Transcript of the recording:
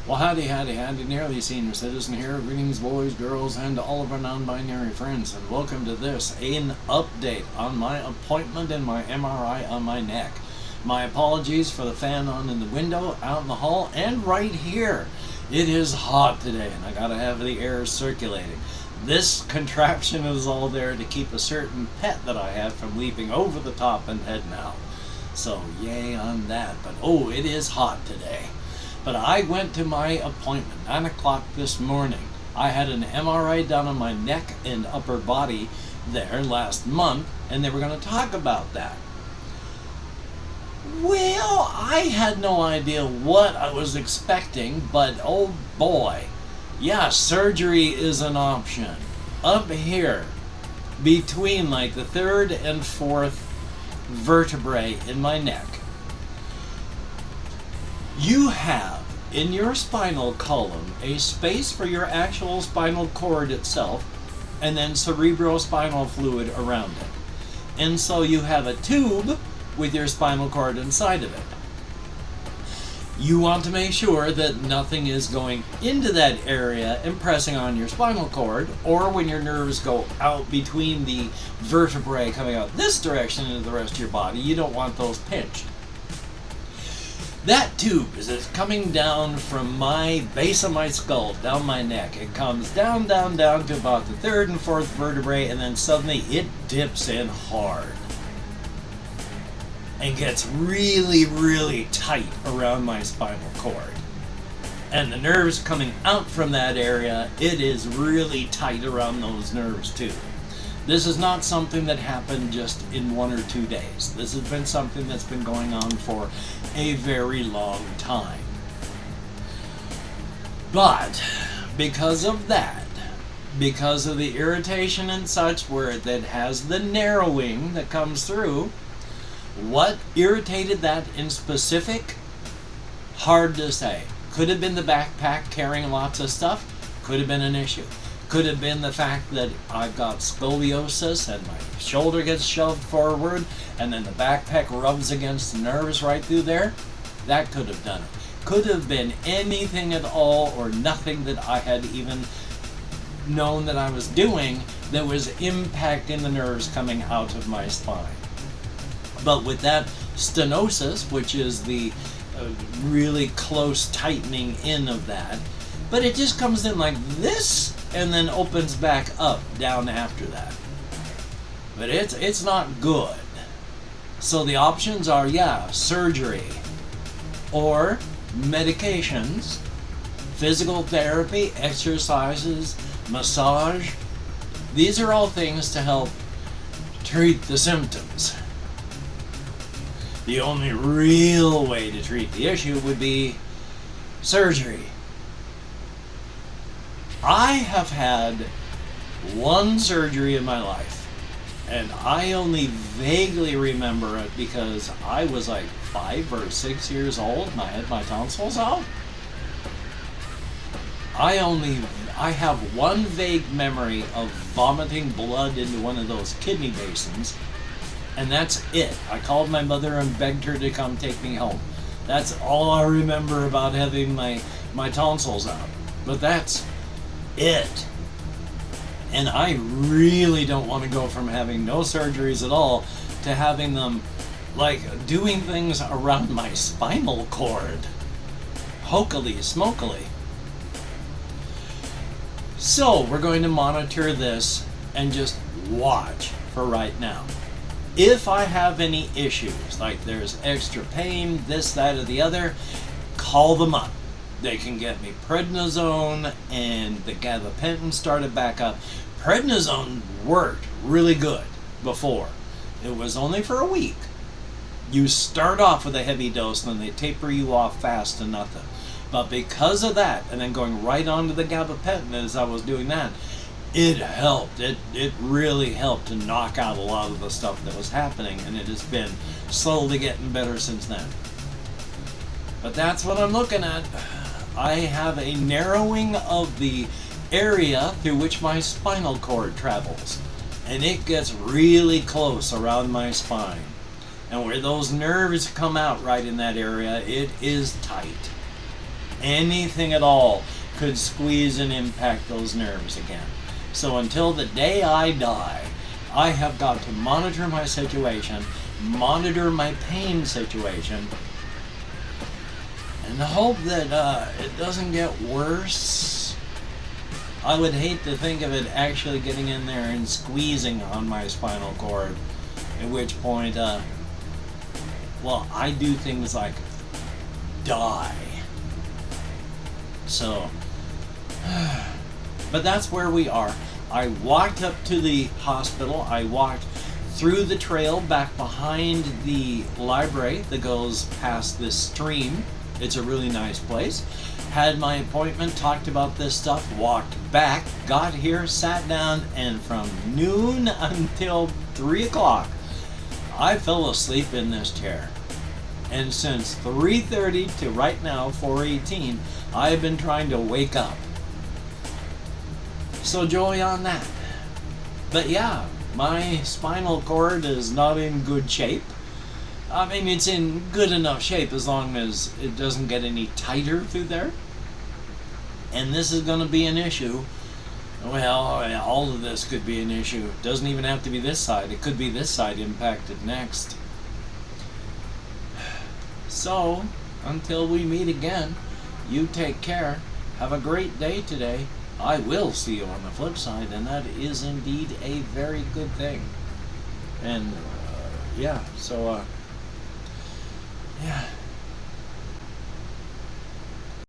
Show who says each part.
Speaker 1: Well, howdy, nearly senior citizen here. Greetings, boys, girls, and all of our non-binary friends, and welcome to this, an update on my appointment and my MRI on my neck. My apologies for the fan on in the window, out in the hall, and right here. It is hot today, and I gotta have the air circulating. This contraption is all there to keep a certain pet that I have from leaping over the top and heading out. So, yay on that, but oh, it is hot today. But I went to my appointment, 9 o'clock this morning. I had an MRI done on my neck and upper body there last month, and they were going to talk about that. Well, I had no idea what I was expecting, but oh boy, yeah, surgery is an option. Up here, between like the third and fourth vertebrae in my neck, you have in your spinal column a space for your actual spinal cord itself, and then cerebrospinal fluid around it. And so you have a tube with your spinal cord inside of it. You want to make sure that nothing is going into that area and pressing on your spinal cord, or when your nerves go out between the vertebrae coming out this direction into the rest of your body, you don't want those pinched. That tube is coming down from my base of my skull, down my neck. It comes down to about the third and fourth vertebrae, and then suddenly it dips in hard and gets really tight around my spinal cord. And the nerves coming out from that area, it is really tight around those nerves too. This is not something that happened just in 1 or 2 days. This has been something that's been going on for a very long time. But because of that, because of the irritation and such where that has the narrowing that comes through, what irritated that in specific? Hard to say. Could have been the backpack carrying lots of stuff. Could have been an issue. Could have been the fact that I've got scoliosis and my shoulder gets shoved forward and then the backpack rubs against the nerves right through there. That could have done it. Could have been anything at all or nothing that I had even known that I was doing that was impacting the nerves coming out of my spine. But with that stenosis, which is the really close tightening in of that, but it just comes in like this and then opens back up down after that. But it's not good. So the options are, yeah, surgery or medications, physical therapy, exercises, massage. These are all things to help treat the symptoms. The only real way to treat the issue would be surgery. I have had one surgery in my life, and I only vaguely remember it because I was like 5 or 6 years old and I had my tonsils out. I have one vague memory of vomiting blood into one of those kidney basins, and that's it. I called my mother and begged her to come take me home. That's all I remember about having my tonsils out. But that's it. And I really don't want to go from having no surgeries at all to having them like doing things around my spinal cord. Hokily smokily. So we're going to monitor this and just watch for right now. If I have any issues, like there's extra pain, this, that, or the other, call them up. They can get me prednisone, and the gabapentin started back up. Prednisone worked really good before. It was only for a week. You start off with a heavy dose, and then they taper you off fast to nothing. But because of that, and then going right on to the gabapentin as I was doing that, it helped. It really helped to knock out a lot of the stuff that was happening, and it has been slowly getting better since then. But that's what I'm looking at. I have a narrowing of the area through which my spinal cord travels, and it gets really close around my spine. And where those nerves come out right in that area, it is tight. anything at all could squeeze and impact those nerves again. So until the day I die, I have got to monitor my situation, monitor my pain situation, and hope that it doesn't get worse. I would hate to think of it actually getting in there and squeezing on my spinal cord, at which point, well, I do things like die. So, but that's where we are. I walked up to the hospital. I walked through the trail back behind the library that goes past this stream. It's a really nice place. Had my appointment, talked about this stuff, walked back, got here, sat down, and from noon until 3 o'clock, I fell asleep in this chair. And since 3:30 to right now, 4:18, I've been trying to wake up. So joy on that. But yeah, my spinal cord is not in good shape. I mean, it's in good enough shape as long as it doesn't get any tighter through there. And this is going to be an issue. Well, all of this could be an issue. It doesn't even have to be this side. It could be this side impacted next. So, until we meet again, you take care. Have a great day today. I will see you on the flip side, and that is indeed a very good thing. And, yeah, so, yeah.